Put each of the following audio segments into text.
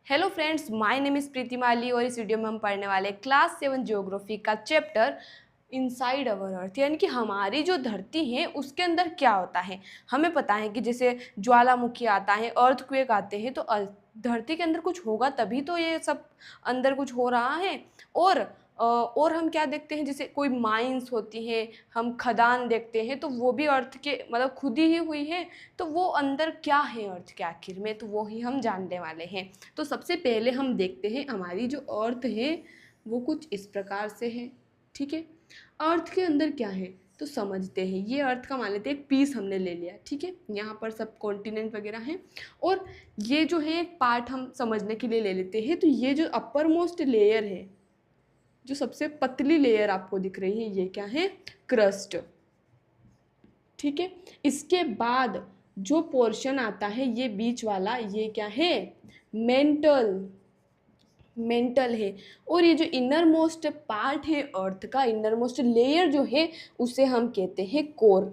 Hello friends, my name is Preeti Mali और इस video में हम पढ़ने वाले क्लास 7 ज्योग्राफी का चैप्टर इनसाइड अवर अर्थ, यानी कि हमारी जो धरती है उसके अंदर क्या होता है। हमें पता है कि जैसे ज्वालामुखी आता है, अर्थक्वेक आते हैं, तो धरती के अंदर कुछ होगा तभी तो ये सब अंदर कुछ हो रहा है। और हम क्या देखते हैं, जैसे कोई माइंस होती है, हम खदान देखते हैं, तो वो भी अर्थ के मतलब खुद ही हुई है। तो वो अंदर क्या है अर्थ के आखिर में, तो वो ही हम जानने वाले हैं। तो सबसे पहले हम देखते हैं हमारी जो अर्थ है वो कुछ इस प्रकार से है। ठीक है, अर्थ के अंदर क्या है तो समझते हैं। ये अर्थ का मान लेते हैं एक पीस हमने ले लिया। ठीक है, यहाँ पर सब कॉन्टिनेंट वगैरह हैं और ये जो है एक पार्ट हम समझने के लिए ले लेते हैं। तो ये जो अपर मोस्ट लेयर है, जो सबसे पतली लेयर आपको दिख रही है, ये क्या है, क्रस्ट। ठीक है, इसके बाद जो पोर्शन आता है ये बीच वाला, ये क्या है, मेंटल मेंटल है। और ये जो इनर मोस्ट पार्ट है अर्थ का, इनर मोस्ट लेयर जो है उसे हम कहते हैं कोर।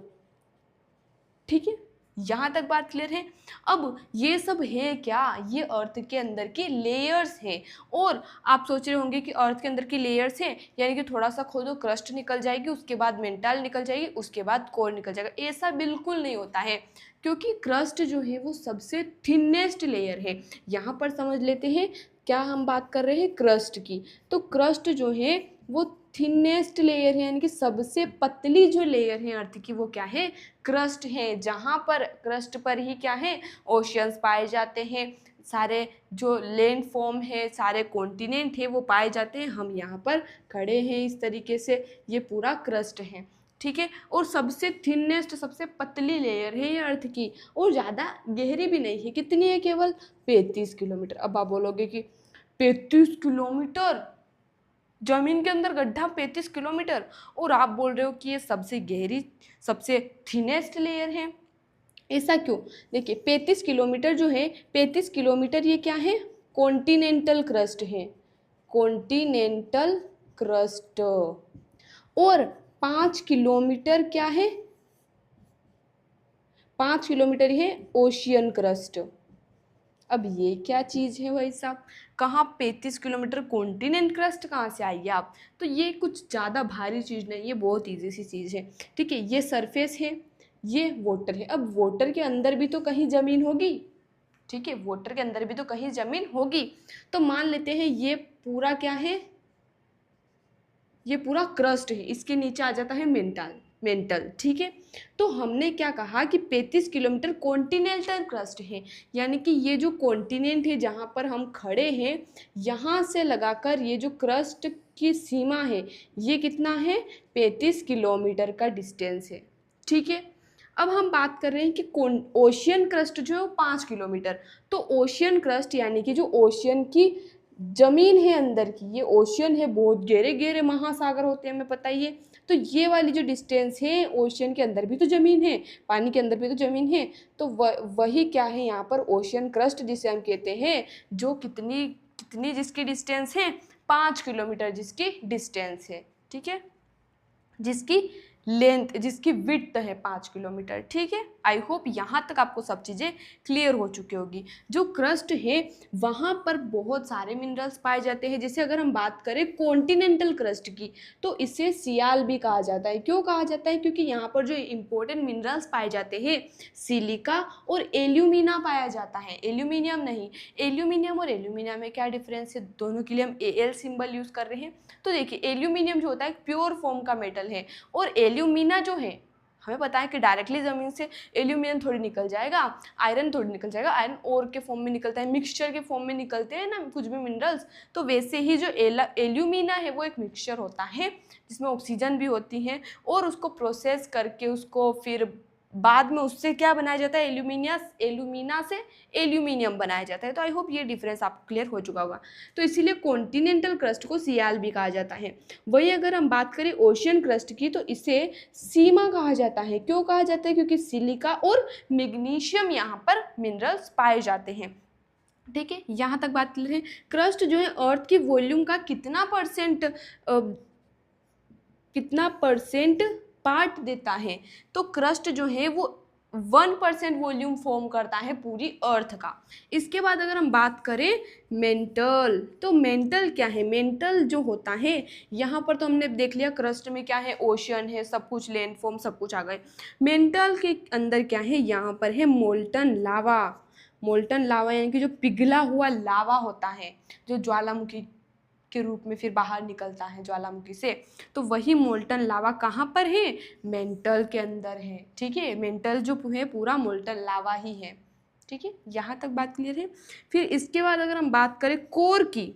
ठीक है, यहाँ तक बात क्लियर है। अब ये सब है क्या, ये अर्थ के अंदर की लेयर्स हैं। और आप सोच रहे होंगे कि अर्थ के अंदर की लेयर्स हैं यानी कि थोड़ा सा खोदो क्रस्ट निकल जाएगी, उसके बाद मेंटल निकल जाएगी, उसके बाद कोर निकल जाएगा। ऐसा बिल्कुल नहीं होता है, क्योंकि क्रस्ट जो है वो सबसे थिनेस्ट लेयर है। यहाँ पर समझ लेते हैं, क्या हम बात कर रहे हैं, क्रस्ट की। तो क्रस्ट जो है वो थिनेस्ट लेयर है, यानी कि सबसे पतली जो लेयर है अर्थ की, वो क्या है, क्रस्ट है। जहाँ पर क्रस्ट पर ही क्या है, ओशियंस पाए जाते हैं, सारे जो लैंड फॉर्म है, सारे कॉन्टिनेंट है वो पाए जाते हैं। हम यहाँ पर खड़े हैं इस तरीके से, ये पूरा क्रस्ट है। ठीक है, और सबसे थिनेस्ट, सबसे पतली लेयर है ये अर्थ की, और ज़्यादा गहरी भी नहीं है। कितनी है, केवल 35 किलोमीटर। अब आप बोलोगे कि 35 किलोमीटर जमीन के अंदर गड्ढा, 35 किलोमीटर, और आप बोल रहे हो कि ये सबसे गहरी, सबसे थिनेस्ट लेयर है। ऐसा क्यों, देखिए 35 किलोमीटर जो है, 35 किलोमीटर ये क्या है, कॉन्टिनेंटल क्रस्ट है, कॉन्टिनेंटल क्रस्ट। और 5 किलोमीटर क्या है, 5 किलोमीटर है ओशियन क्रस्ट। अब ये क्या चीज़ है भाई साहब, कहाँ 35 किलोमीटर कॉन्टिनेंट क्रस्ट कहाँ से आई है आप। तो ये कुछ ज़्यादा भारी चीज़ नहीं है, बहुत ईजी सी चीज़ है। ठीक है, ये सरफेस है, ये वाटर है। अब वाटर के अंदर भी तो कहीं ज़मीन होगी। ठीक है, वाटर के अंदर भी तो कहीं ज़मीन होगी। तो मान लेते हैं ये पूरा क्या है, ये पूरा क्रस्ट है, इसके नीचे आ जाता है मेंटल। ठीक है, तो हमने क्या कहा कि 35 किलोमीटर कॉन्टिनेंटल क्रस्ट है, यानी कि ये जो कॉन्टिनेंट है जहाँ पर हम खड़े हैं, यहाँ से लगाकर ये जो क्रस्ट की सीमा है, ये कितना है, 35 किलोमीटर का डिस्टेंस है। ठीक है, अब हम बात कर रहे हैं कि ओशियन क्रस्ट जो है वो 5 किलोमीटर। तो ओशियन क्रस्ट यानी कि जो ओशियन की जमीन है अंदर की, ये ओशियन है, बहुत गहरे गहरे महासागर होते हैं, हमें पता ही है। तो ये वाली जो डिस्टेंस है, ओशियन के अंदर भी तो ज़मीन है, पानी के अंदर भी तो ज़मीन है। तो वही क्या है यहाँ पर, ओशियन क्रस्ट जिसे हम कहते हैं, जो कितनी कितनी जिसकी डिस्टेंस है, 5 किलोमीटर जिसकी डिस्टेंस है। ठीक है, जिसकी लेंथ, जिसकी विड्थ है 5 किलोमीटर। ठीक है, आई होप यहाँ तक आपको सब चीज़ें क्लियर हो चुकी होगी। जो क्रस्ट है वहाँ पर बहुत सारे मिनरल्स पाए जाते हैं। जैसे अगर हम बात करें कॉन्टिनेंटल क्रस्ट की, तो इसे सियाल भी कहा जाता है। क्यों कहा जाता है, क्योंकि यहाँ पर जो इंपॉर्टेंट मिनरल्स पाए जाते हैं, सिलिका और एल्यूमिना पाया जाता है, एल्यूमिनियम नहीं। एल्यूमिनियम और एल्यूमिना में क्या डिफरेंस है, दोनों के लिए हम Al सिंबल यूज़ कर रहे हैं। तो देखिए, एल्यूमिनियम जो होता है प्योर फॉर्म का मेटल है, और एल्यूमिना जो है, हमें पता है कि डायरेक्टली ज़मीन से एल्यूमिनियम थोड़ी निकल जाएगा, आयरन थोड़ी निकल जाएगा। आयरन ओर के फॉर्म में निकलता है, मिक्सचर के फॉर्म में निकलते हैं ना कुछ भी मिनरल्स। तो वैसे ही जो एल्यूमिना है वो एक मिक्सचर होता है जिसमें ऑक्सीजन भी होती है, और उसको प्रोसेस करके उसको फिर बाद में उससे क्या बनाया जाता है, एल्यूमिना से एल्यूमिनियम बनाया जाता है। तो आई होप ये डिफरेंस आपको क्लियर हो चुका होगा। तो इसीलिए कॉन्टिनेंटल क्रस्ट को सियाल भी कहा जाता है। वही अगर हम बात करें ओशियन क्रस्ट की, तो इसे सीमा कहा जाता है। क्यों कहा जाता है, क्योंकि सिलिका और मैग्नीशियम यहाँ पर मिनरल्स पाए जाते हैं। ठीक है, यहाँ तक बात क्लियर है। क्रस्ट जो है अर्थ की वॉल्यूम का कितना परसेंट पार्ट देता है, तो क्रस्ट जो है वो 1% वॉल्यूम फॉर्म करता है पूरी अर्थ का। इसके बाद अगर हम बात करें मेंटल, तो मेंटल क्या है? मेंटल जो होता है, यहाँ पर तो हमने देख लिया क्रस्ट में क्या है, ओशन है, सब कुछ लैंड फॉर्म सब कुछ आ गए। मेंटल के अंदर क्या है? यहाँ पर है मोल्टन लावा। मोल्टन लावा यानी कि जो पिघला हुआ लावा होता है, जो ज्वालामुखी के रूप में फिर बाहर निकलता है ज्वालामुखी से, तो वही मोल्टन लावा कहाँ पर है? मेंटल के अंदर है। ठीक है, मेंटल जो है पूरा मोल्टन लावा ही है। ठीक है, यहाँ तक बात क्लियर है। फिर इसके बाद अगर हम बात करें कोर की,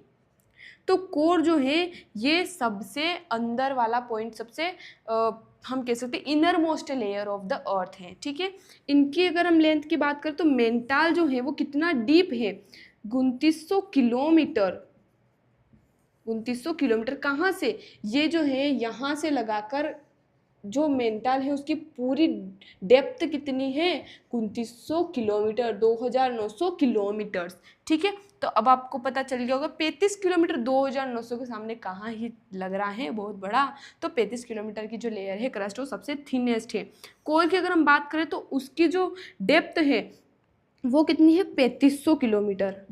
तो कोर जो है ये सबसे अंदर वाला पॉइंट, सबसे हम कह सकते हैं inner most layer of the earth है। ठीक है, इनकी अगर हम लेंथ की बात करें तो मेंटल जो है वो कितना डीप है? 2900 किलोमीटर। 2900 किलोमीटर कहाँ से? ये जो है यहाँ से लगाकर जो मेंटल है उसकी पूरी डेप्थ कितनी है? 2900 किलोमीटर, 2900 किलोमीटर्स। ठीक है, तो अब आपको पता चल गया होगा 35 किलोमीटर 2900 के सामने कहाँ ही लग रहा है बहुत बड़ा। तो 35 किलोमीटर की जो लेयर है क्रस्ट वो सबसे थिनेस्ट है। कोर की अगर हम बात करें तो उसकी जो डेप्थ है वो कितनी है? 3500 किलोमीटर।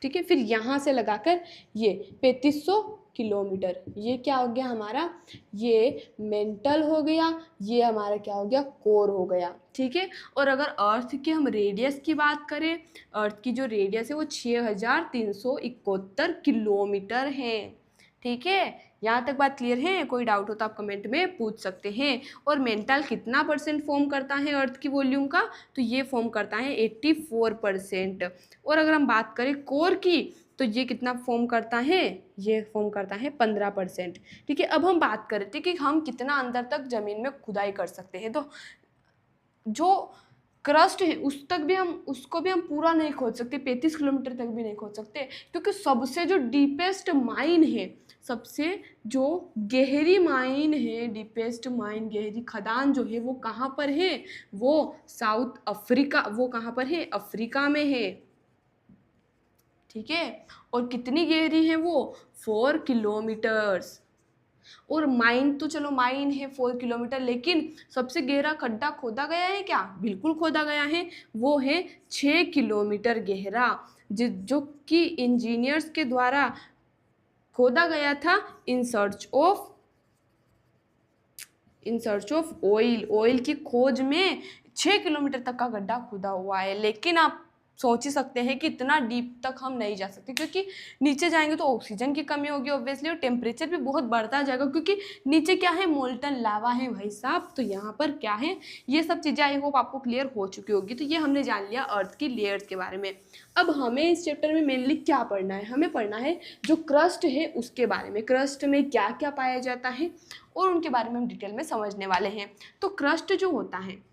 ठीक है, फिर यहाँ से लगाकर ये 3500 किलोमीटर, ये क्या हो गया हमारा? ये मेंटल हो गया, ये हमारा क्या हो गया? कोर हो गया। ठीक है, और अगर अर्थ के हम रेडियस की बात करें, अर्थ की जो रेडियस है वो 6371 किलोमीटर है। ठीक है, यहाँ तक बात क्लियर है? कोई डाउट हो तो आप कमेंट में पूछ सकते हैं। और मेंटल कितना परसेंट फॉर्म करता है अर्थ की वॉल्यूम का? तो ये फॉर्म करता है 84%। और अगर हम बात करें कोर की, तो ये कितना फॉर्म करता है? ये फॉर्म करता है 15%। ठीक है, अब हम बात करते हैं कि हम कितना अंदर तक ज़मीन में खुदाई कर सकते हैं। तो जो क्रस्ट है उसको भी हम पूरा नहीं खोद सकते, 35 किलोमीटर तक भी नहीं खोद सकते, क्योंकि सबसे जो डीपेस्ट माइन है, सबसे जो गहरी माइन है, डीपेस्ट माइन, गहरी खदान जो है वो कहाँ पर है? वो साउथ अफ्रीका, वो कहाँ पर है? अफ्रीका में है। ठीक है, और कितनी गहरी है वो? 4 किलोमीटर्स। और माइन तो चलो माइन है 4 किलोमीटर, लेकिन सबसे गहरा खड्डा खोदा गया है क्या? बिल्कुल खोदा गया है, वो है 6 किलोमीटर गहरा, जो कि इंजीनियर्स के द्वारा खोदा गया था इन सर्च ऑफ ऑयल की खोज में 6 किलोमीटर तक का गड्ढा खुदा हुआ है। लेकिन आप सोच ही सकते हैं कि इतना डीप तक हम नहीं जा सकते, क्योंकि नीचे जाएंगे तो ऑक्सीजन की कमी होगी ऑब्वियसली, और टेम्परेचर भी बहुत बढ़ता जाएगा, क्योंकि नीचे क्या है? मोल्टन लावा है भाई साहब। तो यहाँ पर क्या है? ये सब चीज़ें आई होप आपको क्लियर हो चुकी होगी। तो ये हमने जान लिया अर्थ की लेयर्स के बारे में। अब हमें इस चैप्टर में मेनली क्या पढ़ना है? हमें पढ़ना है जो क्रस्ट है उसके बारे में, क्रस्ट में क्या क्या पाया जाता है और उनके बारे में हम डिटेल में समझने वाले हैं। तो क्रस्ट जो होता है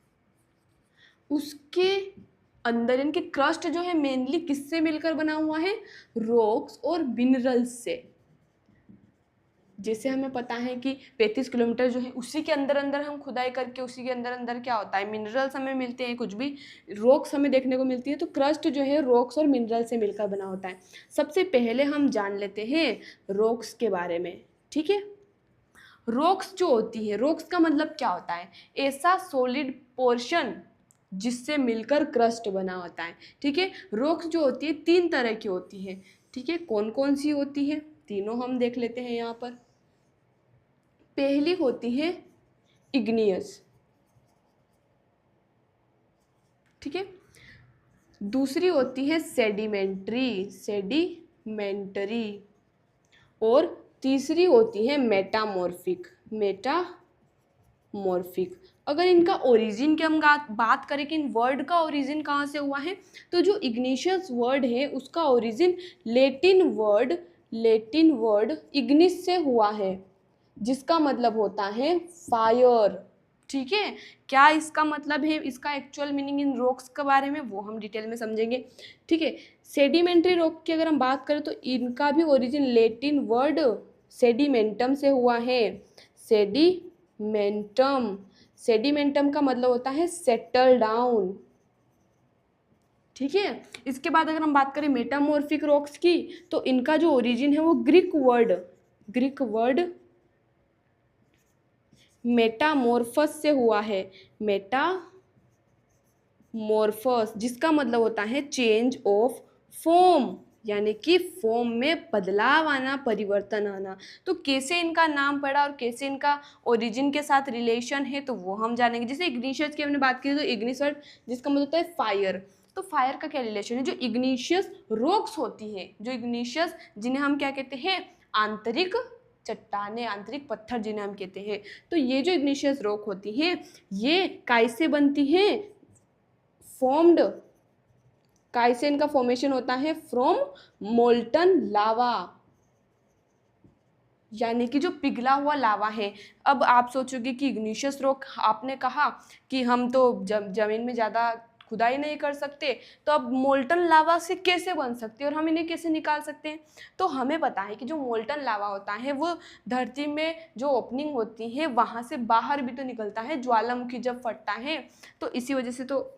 उसके अंदर, इनके क्रस्ट जो है मेनली किससे मिलकर बना हुआ है? रॉक्स और मिनरल्स से। जैसे हमें पता है कि 35 किलोमीटर जो है उसी के अंदर अंदर हम खुदाई करके उसी के अंदर अंदर क्या होता है? मिनरल्स हमें मिलते हैं, कुछ भी रॉक्स हमें देखने को मिलती है। तो क्रस्ट जो है रॉक्स और मिनरल से मिलकर बना होता है। सबसे पहले हम जान लेते हैं रॉक्स के बारे में। ठीक है, रॉक्स जो होती है, रॉक्स का मतलब क्या होता है? ऐसा सॉलिड पोर्शन जिससे मिलकर क्रस्ट बना होता है। ठीक है, रॉक्स जो होती है 3 तरह की होती है। ठीक है, कौन कौन सी होती है? तीनों हम देख लेते हैं यहाँ पर। पहली होती है इग्नियस। ठीक है, दूसरी होती है सेडिमेंट्री, और तीसरी होती है मेटामॉर्फिक। अगर इनका ओरिजिन की हम बात करें कि इन वर्ड का ओरिजिन कहाँ से हुआ है, तो जो इग्निशियस वर्ड है उसका ओरिजिन लैटिन वर्ड इग्निस से हुआ है, जिसका मतलब होता है फायर। ठीक है, क्या इसका मतलब है? इसका एक्चुअल मीनिंग इन रॉक्स के बारे में वो हम डिटेल में समझेंगे। ठीक है, सेडिमेंट्री रॉक की अगर हम बात करें तो इनका भी ओरिजिन लैटिन वर्ड सेडिमेंटम से हुआ है। सेडिमेंटम का मतलब होता है सेटल डाउन। ठीक है, इसके बाद अगर हम बात करें मेटामॉर्फिक रॉक्स की, तो इनका जो ओरिजिन है वो ग्रीक वर्ड मेटामॉर्फस से हुआ है। मेटामॉर्फोस, जिसका मतलब होता है चेंज ऑफ फॉर्म, यानी कि फॉर्म में बदलाव आना, परिवर्तन आना। तो कैसे इनका नाम पड़ा और कैसे इनका ओरिजिन के साथ रिलेशन है तो वो हम जानेंगे। जैसे इग्निशियस की हमने बात की तो इग्निस वर्ड जिसका मतलब होता है फायर, तो फायर का क्या रिलेशन है, जो इग्निशियस रॉक्स होती है, जो इग्निशियस जिन्हें हम क्या कहते हैं, आंतरिक चट्टाने, आंतरिक पत्थर जिन्हें हम कहते हैं, तो ये जो इग्निशियस रॉक होती हैं ये कैसे बनती हैं, फॉर्म्ड, कैसे इनका फॉर्मेशन होता है, फ्रॉम मोल्टन लावा, यानी कि जो पिघला हुआ लावा है। अब आप सोचोगे कि इग्निशियस रॉक, आपने कहा कि हम तो जमीन में ज़्यादा खुदाई नहीं कर सकते, तो अब मोल्टन लावा से कैसे बन सकते हैं और हम इन्हें कैसे निकाल सकते हैं। तो हमें पता है कि जो मोल्टन लावा होता है वो धरती में जो ओपनिंग होती है वहाँ से बाहर भी तो निकलता है, ज्वालामुखी जब फटता है तो इसी वजह से तो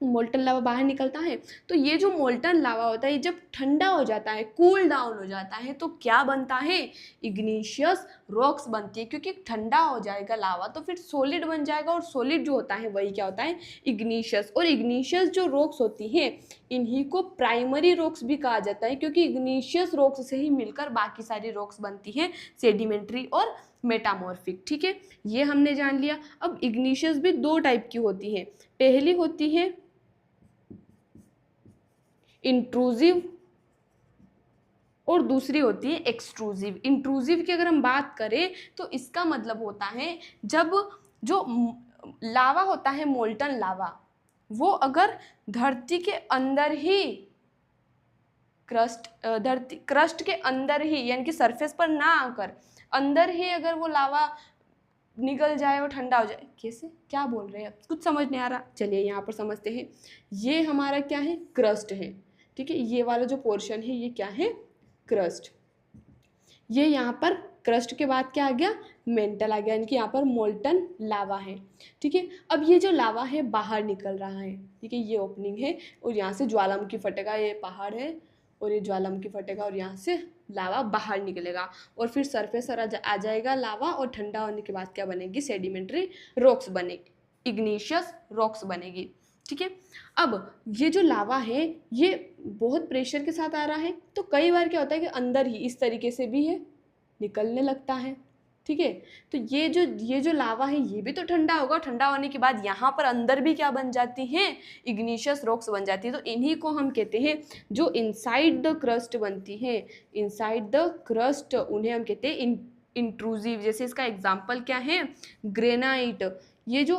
मोल्टन लावा बाहर निकलता है। तो ये जो मोल्टन लावा होता है ये जब ठंडा हो जाता है, कूल डाउन हो जाता है, तो क्या बनता है, इग्निशियस रॉक्स बनती है, क्योंकि ठंडा हो जाएगा लावा तो फिर सॉलिड बन जाएगा, और सॉलिड जो होता है वही क्या होता है, इग्निशियस। और इग्निशियस जो रॉक्स होती हैं इन्हीं को प्राइमरी रॉक्स भी कहा जाता है, क्योंकि इग्निशियस रॉक्स से ही मिलकर बाकी सारी रॉक्स बनती हैं, सेडिमेंट्री और मेटामॉर्फिक। ठीक है, ये हमने जान लिया। अब इग्निशियस भी दो टाइप की होती है, पहली होती है इंट्रूसिव और दूसरी होती है एक्सट्रूसिव। इंट्रूसिव की अगर हम बात करें तो इसका मतलब होता है जब जो लावा होता है, मोल्टन लावा, वो अगर धरती के अंदर ही क्रस्ट के अंदर ही, यानी कि सरफेस पर ना आकर अंदर ही अगर वो लावा निकल जाए और ठंडा हो जाए। कैसे, क्या बोल रहे हैं, कुछ समझ नहीं आ रहा, चलिए यहाँ पर समझते हैं। ये हमारा क्या है, क्रस्ट है। ठीक है, ये वाला जो पोर्शन है ये क्या है, क्रस्ट। ये यहाँ पर क्रस्ट के बाद क्या आ गया, मेंटल आ गया, यानी कि यहाँ पर मोल्टन लावा है। ठीक है, अब ये जो लावा है बाहर निकल रहा है। ठीक है, ये ओपनिंग है और यहाँ से ज्वालामुखी फटेगा, ये पहाड़ है और ये ज्वालामुखी फटेगा और यहाँ से लावा बाहर निकलेगा और फिर सरफेस पर आ जाएगा लावा, और ठंडा होने के बाद क्या बनेगी, सेडिमेंट्री रॉक्स बनेगी, इग्निशियस रॉक्स बनेगी। ठीक है, अब ये जो लावा है ये बहुत प्रेशर के साथ आ रहा है, तो कई बार क्या होता है कि अंदर ही इस तरीके से भी है निकलने लगता है। ठीक है, तो ये जो लावा है ये भी तो ठंडा होगा, ठंडा होने के बाद यहाँ पर अंदर भी क्या बन जाती हैं, इग्निशियस रॉक्स बन जाती है। तो इन्हीं को हम कहते हैं जो इनसाइड द क्रस्ट बनती हैं, इनसाइड द क्रस्ट, उन्हें हम कहते हैं इंट्रूसिव। जैसे इसका एग्जाम्पल क्या है, ग्रेनाइट। ये जो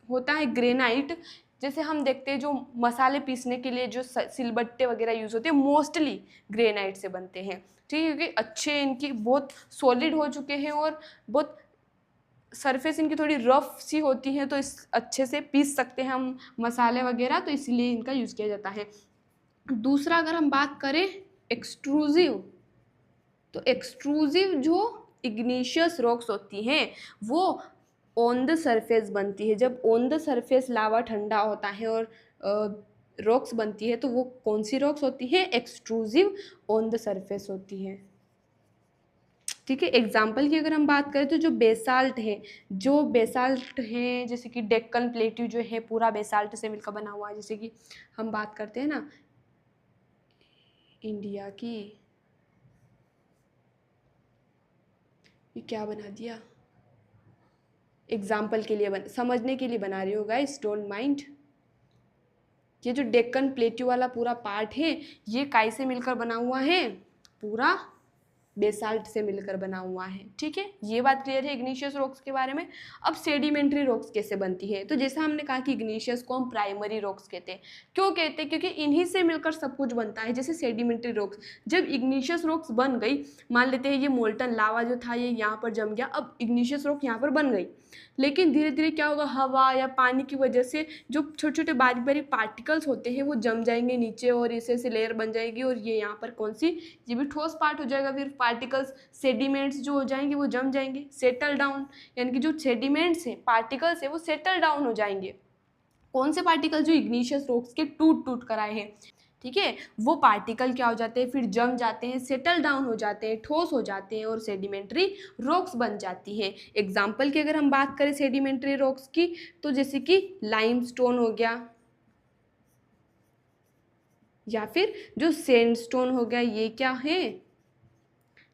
होता है ग्रेनाइट, जैसे हम देखते हैं जो मसाले पीसने के लिए जो सिलबट्टे वगैरह यूज़ होते हैं मोस्टली ग्रेनाइट से बनते हैं। ठीक है, क्योंकि अच्छे इनकी बहुत सॉलिड हो चुके हैं और बहुत सरफेस इनकी थोड़ी रफ सी होती है, तो इस अच्छे से पीस सकते हैं हम मसाले वगैरह, तो इसलिए इनका यूज़ किया जाता है। दूसरा अगर हम बात करें एक्सट्रूसिव, तो एक्सट्रूसिव जो इग्निशियस रॉक्स होती हैं वो ऑन द सरफेस बनती है। जब ऑन द सरफेस लावा ठंडा होता है और रॉक्स बनती है तो वो कौन सी रॉक्स होती है, एक्सट्रूसिव ऑन द सरफेस होती है। ठीक है, एग्जाम्पल की अगर हम बात करें तो जो बेसाल्ट है, जो बेसाल्ट है जैसे कि डेक्कन प्लेट्यू जो है पूरा बेसाल्ट से मिलकर बना हुआ है। जैसे कि हम बात करते हैं ना इंडिया की, ये क्या बना दिया, एग्जाम्पल के लिए समझने के लिए बना रही हूँ गाइस, डोंट माइंड। ये जो डेक्कन प्लेट्यू वाला पूरा पार्ट है ये काय से मिलकर बना हुआ है, पूरा बेसाल्ट से मिलकर बना हुआ है। ठीक है, ये बात क्लियर है इग्निशियस रॉक्स के बारे में। अब सेडिमेंट्री रॉक्स कैसे बनती है, तो जैसा हमने कहा कि इग्निशियस को हम प्राइमरी रॉक्स कहते हैं। क्यों कहते हैं, क्योंकि इन्हीं से मिलकर सब कुछ बनता है। जैसे सेडिमेंट्री रॉक्स, जब इग्निशियस रॉक्स बन गई, मान लेते हैं ये मोल्टन लावा जो था ये यहाँ पर जम गया, अब इग्निशियस रॉक यहाँ पर बन गई, लेकिन धीरे धीरे क्या होगा, हवा या पानी की वजह से जो छोटे छोटे बारीक बारीक पार्टिकल्स होते हैं वो जम जाएंगे नीचे और इसे से लेयर बन जाएगी, और ये यहाँ पर कौन सी, ये भी ठोस पार्ट हो जाएगा। फिर पार्टिकल्स सेडिमेंट्स जो हो जाएंगे वो जम जाएंगे, सेटल डाउन, यानी कि जो सेडिमेंट्स हैं पार्टिकल्स है वो सेटल डाउन हो जाएंगे। कौन से पार्टिकल, जो इग्निशियस रॉक्स के टूट टूट कर आए हैं। ठीक है, वो पार्टिकल क्या हो जाते हैं, फिर जम जाते हैं, सेटल डाउन हो जाते हैं, ठोस हो जाते हैं और सेडिमेंट्री रॉक्स बन जाती है। एग्जाम्पल की अगर हम बात करें सेडिमेंट्री रॉक्स की, तो जैसे कि लाइमस्टोन हो गया, या फिर जो सैंडस्टोन हो गया, ये क्या है,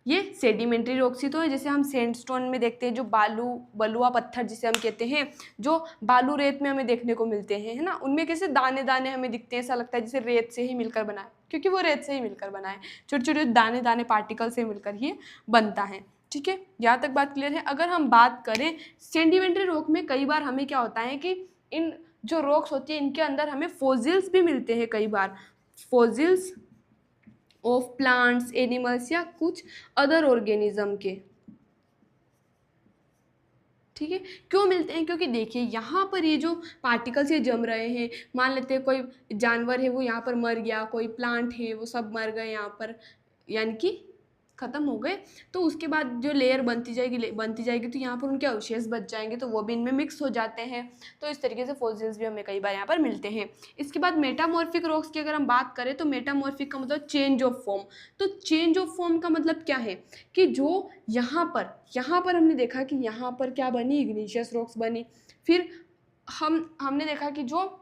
ये सेडिमेंट्री रॉक्स ही तो है। जैसे हम सैंडस्टोन में देखते हैं जो बलुआ पत्थर जिसे हम कहते हैं, जो बालू रेत में हमें देखने को मिलते हैं, है ना, उनमें कैसे दाने दाने हमें दिखते हैं, ऐसा लगता है जैसे रेत से ही मिलकर बना है, क्योंकि वो रेत से ही मिलकर बना है, छोटे छोटे दाने दाने पार्टिकल से मिलकर ही बनता है। ठीक है, यहाँ तक बात क्लियर है। अगर हम बात करें सेडिमेंट्री रॉक में, कई बार हमें क्या होता है कि इन जो रॉक्स होती है इनके अंदर हमें फॉसिल्स भी मिलते हैं, कई बार फॉसिल्स ऑफ प्लांट्स, एनिमल्स या कुछ अदर ऑर्गेनिज्म के। ठीक है, क्यों मिलते हैं, क्योंकि देखिए यहाँ पर ये जो पार्टिकल्स ये जम रहे हैं, मान लेते हैं कोई जानवर है वो यहाँ पर मर गया, कोई प्लांट है वो सब मर गए यहाँ पर, यानी कि ख़त्म हो गए, तो उसके बाद जो लेयर बनती जाएगी तो यहाँ पर उनके अवशेष बच जाएंगे, तो वो भी इनमें मिक्स हो जाते हैं। तो इस तरीके से फॉसिल्स भी हमें कई बार यहाँ पर मिलते हैं। इसके बाद मेटामॉर्फिक रॉक्स की अगर हम बात करें तो मेटामॉर्फिक का मतलब चेंज ऑफ फॉर्म। तो चेंज ऑफ फॉर्म का मतलब क्या है कि जो यहाँ पर हमने देखा कि यहाँ पर क्या बनी, इग्निशियस रॉक्स बनी। फिर हमने देखा कि जो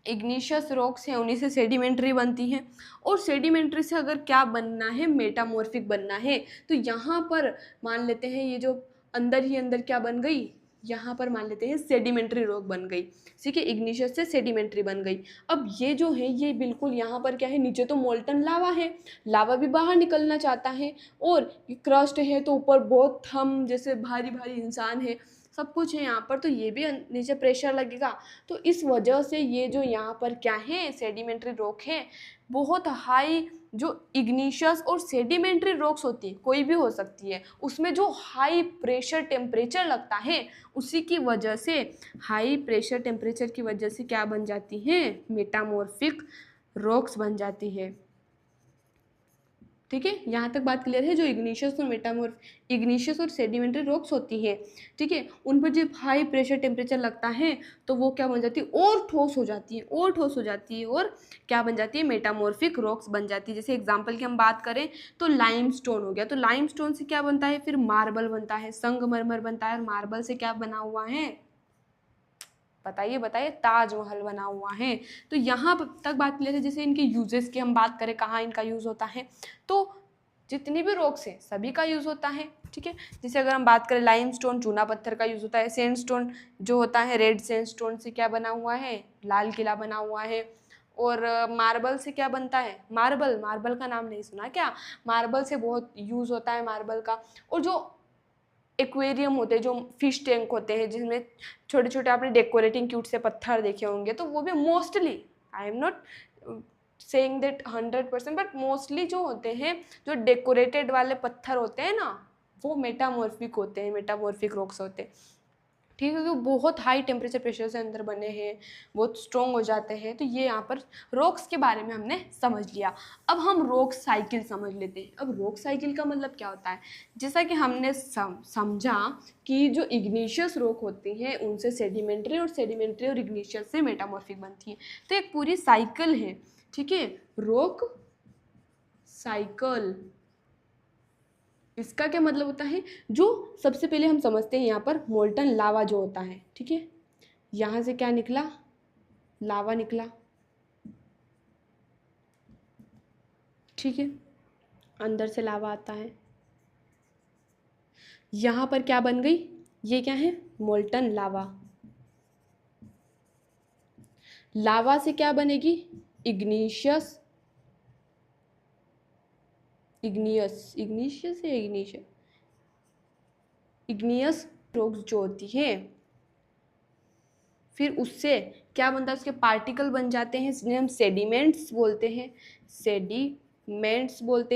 इग्निशियस रॉक्स हैं उन्हीं से सेडिमेंट्री बनती हैं, और सेडिमेंट्री से अगर क्या बनना है, मेटामॉर्फिक बनना है, तो यहाँ पर मान लेते हैं ये जो अंदर ही अंदर क्या बन गई, यहाँ पर मान लेते हैं सेडिमेंट्री रॉक बन गई। ठीक है, इग्निशियस से सेडिमेंट्री बन गई। अब ये जो है ये बिल्कुल यहाँ पर क्या है, नीचे तो मोल्टन लावा है, लावा भी बाहर निकलना चाहता है, और क्रस्ट है तो ऊपर बहुत थम जैसे भारी भारी इंसान है, सब कुछ है यहाँ पर, तो ये भी नीचे प्रेशर लगेगा। तो इस वजह से ये जो यहाँ पर क्या है, सेडिमेंट्री रॉक है, बहुत हाई जो इग्निशियस और सेडिमेंट्री रॉक्स होती है, कोई भी हो सकती है, उसमें जो हाई प्रेशर टेम्परेचर लगता है, उसी की वजह से हाई प्रेशर टेम्परेचर की वजह से क्या बन जाती हैं, मेटामॉर्फिक रॉक्स बन जाती है। ठीक है, यहाँ तक बात क्लियर है। जो इग्निशियस और सेडिमेंट्री रॉक्स होती है, ठीक है, उन पर जब हाई प्रेशर टेम्परेचर लगता है तो वो क्या बन जाती है, और ठोस हो जाती है, और क्या बन जाती है, मेटामॉर्फिक रॉक्स बन जाती है। जैसे एग्जांपल की हम बात करें तो लाइमस्टोन हो गया, तो लाइमस्टोन से क्या बनता है, फिर मार्बल बनता है, संगमरमर बनता है, और मार्बल से क्या बना हुआ है, बताइए, ताजमहल बना हुआ है। तो यहाँ तक बात क्लियर है। जैसे इनके यूजेस की हम बात करें, कहाँ इनका यूज़ होता है, तो जितनी भी रॉक्स हैं सभी का यूज़ होता है। ठीक है, जैसे अगर हम बात करें लाइमस्टोन, चूना पत्थर का यूज़ होता है। सैंडस्टोन जो होता है, रेड सैंडस्टोन से क्या बना हुआ है, लाल किला बना हुआ है। और मार्बल से क्या बनता है, मार्बल का नाम नहीं सुना क्या, मार्बल से बहुत यूज़ होता है मार्बल का। और जो एक्वेरियम होते हैं, जो फिश टैंक होते हैं जिसमें छोटे छोटे आपने डेकोरेटिंग क्यूट से पत्थर देखे होंगे, तो वो भी mostly, I am not saying that 100%, but mostly जो होते हैं, जो डेकोरेटेड वाले पत्थर होते हैं ना, वो मेटामॉर्फिक होते हैं, मेटामॉर्फिक रॉक्स होते हैं। ठीक है, क्योंकि बहुत हाई टेम्परेचर प्रेशर से अंदर बने हैं, बहुत स्ट्रॉन्ग हो जाते हैं। तो ये यहाँ पर रॉक्स के बारे में हमने समझ लिया। अब हम रॉक साइकिल समझ लेते हैं। अब रॉक साइकिल का मतलब क्या होता है, जैसा कि हमने समझा कि जो इग्निशियस रॉक होती हैं उनसे सेडिमेंट्री और इग्निशियस से मेटामॉर्फिक बनती है। तो एक पूरी साइकिल है। ठीक है, रॉक साइकिल, इसका क्या मतलब होता है, जो सबसे पहले हम समझते हैं यहाँ पर मोल्टन लावा जो होता है। ठीक है, यहाँ से क्या निकला, लावा निकला। ठीक है, अंदर से लावा आता है, यहाँ पर क्या बन गई, ये क्या है, मोल्टन लावा। लावा से क्या बनेगी, इग्निशियस रॉक्स जो होती है, फिर उससे क्या बनता है, उसके पार्टिकल बन जाते हैं, जिन्हें हम सेडिमेंट्स बोलते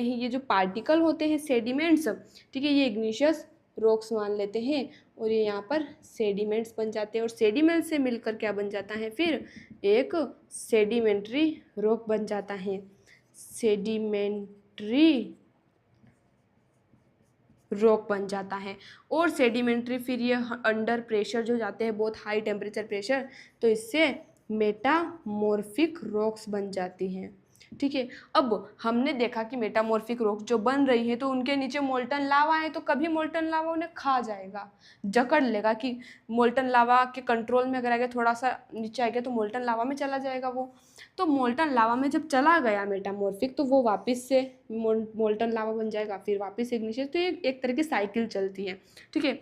हैं। ये जो पार्टिकल होते हैं सेडिमेंट्स, ठीक है, ये इग्निशियस रॉक्स मान लेते हैं, और ये यहाँ पर सेडिमेंट्स बन जाते हैं, और सेडिमेंट से मिलकर क्या बन जाता है, फिर एक सेडिमेंट्री रॉक बन जाता है। सेडिमेंट्री रॉक बन जाता है। और सेडिमेंट्री फिर ये अंडर प्रेशर जो जाते हैं, बहुत हाई टेम्परेचर प्रेशर, तो इससे मेटामॉर्फिक रॉक्स बन जाती हैं। ठीक है, अब हमने देखा कि मेटामॉर्फिक रॉक जो बन रही है तो उनके नीचे मोल्टन लावा है, तो कभी मोल्टन लावा उन्हें खा जाएगा, जकड़ लेगा, कि मोल्टन लावा के कंट्रोल में अगर आ गया, थोड़ा सा नीचे आ गया तो मोल्टन लावा में चला जाएगा वो। तो मोल्टन लावा में जब चला गया मेटामॉर्फिक तो वो वापस से मोल्टन लावा बन जाएगा, फिर वापस इग्निशियस। तो ये एक तरह की साइकिल चलती है, ठीक है।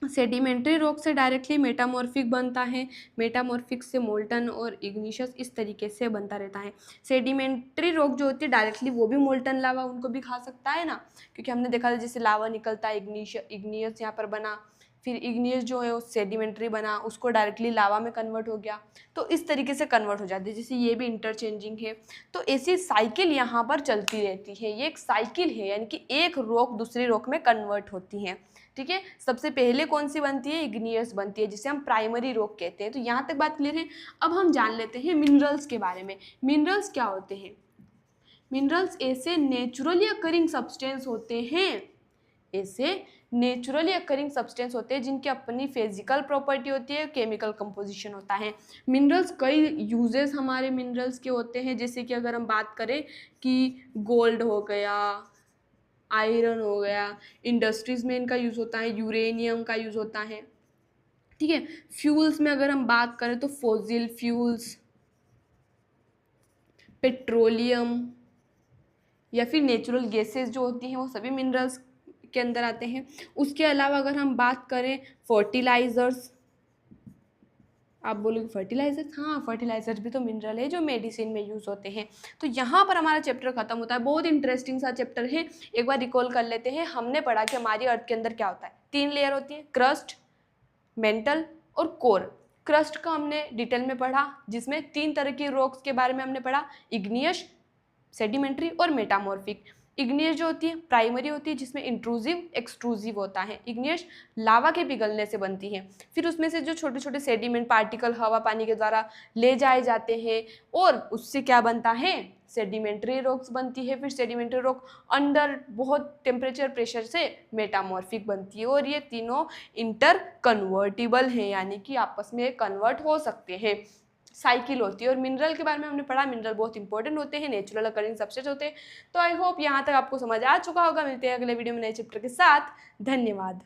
सेडिमेंट्री रॉक से डायरेक्टली मेटामॉर्फिक बनता है, मेटामॉर्फिक से मोल्टन और इग्निशियस, इस तरीके से बनता रहता है। सेडिमेंट्री रॉक जो होती है डायरेक्टली वो भी मोल्टन लावा उनको भी खा सकता है ना, क्योंकि हमने देखा था जैसे लावा निकलता है, इग्नियस यहाँ पर बना, फिर इग्नियस जो है वो सेडिमेंट्री बना, उसको डायरेक्टली लावा में कन्वर्ट हो गया, तो इस तरीके से कन्वर्ट हो जाती है। जैसे ये भी इंटरचेंजिंग है, तो ऐसी साइकिल यहाँ पर चलती रहती है। ये एक साइकिल है, यानी कि एक रॉक दूसरी रॉक में कन्वर्ट होती है, ठीक है। सबसे पहले कौन सी बनती है? इग्नियस बनती है, जिसे हम प्राइमरी रॉक कहते हैं। तो यहाँ तक बात क्लियर है। अब हम जान लेते हैं मिनरल्स के बारे में। मिनरल्स क्या होते हैं? मिनरल्स ऐसे नेचुरली अकरिंग सब्सटेंस होते हैं, ऐसे नेचुरली अकरिंग सब्सटेंस होते हैं जिनकी अपनी फिजिकल प्रॉपर्टी होती है, केमिकल कंपोजिशन होता है। मिनरल्स कई यूजेस हमारे मिनरल्स के होते हैं, जैसे कि अगर हम बात करें कि गोल्ड हो गया, आयरन हो गया, इंडस्ट्रीज में इनका यूज़ होता है, यूरेनियम का यूज़ होता है, ठीक है। फ्यूल्स में अगर हम बात करें तो फॉसिल फ्यूल्स, पेट्रोलियम या फिर नेचुरल गैसेस जो होती हैं वो सभी मिनरल्स के अंदर आते हैं। उसके अलावा अगर हम बात करें फर्टिलाइजर्स, आप बोलोगे फर्टिलाइजर्स, हाँ फर्टिलाइजर्स भी तो मिनरल है जो मेडिसिन में यूज़ होते हैं। तो यहाँ पर हमारा चैप्टर खत्म होता है। बहुत इंटरेस्टिंग सा चैप्टर है, एक बार रिकॉल कर लेते हैं। हमने पढ़ा कि हमारी अर्थ के अंदर क्या होता है, 3 लेयर होती है, क्रस्ट, मेंटल और कोर। क्रस्ट का हमने डिटेल में पढ़ा, जिसमें 3 तरह की रॉक्स के बारे में हमने पढ़ा, इग्नियस, सेडिमेंट्री और मेटामॉर्फिक। इग्नियस जो होती है प्राइमरी होती है, जिसमें इंट्रूसिव एक्सट्रूसिव होता है। इग्नियस लावा के पिघलने से बनती है, फिर उसमें से जो छोटे छोटे सेडिमेंट पार्टिकल हवा पानी के द्वारा ले जाए जाते हैं और उससे क्या बनता है, सेडिमेंट्री रॉक्स बनती है। फिर सेडिमेंट्री रॉक अंडर बहुत टेम्परेचर प्रेशर से मेटामॉर्फिक बनती है, और ये तीनों इंटर कन्वर्टिबल हैं, यानी कि आपस में कन्वर्ट हो सकते हैं, साइकिल होती है। और मिनरल के बारे में हमने पढ़ा, मिनरल बहुत इंपॉर्टेंट होते हैं, नेचुरल अकरिंग सब्सटेंस होते हैं। तो आई होप यहाँ तक आपको समझ आ चुका होगा। मिलते हैं अगले वीडियो में नए चैप्टर के साथ। धन्यवाद।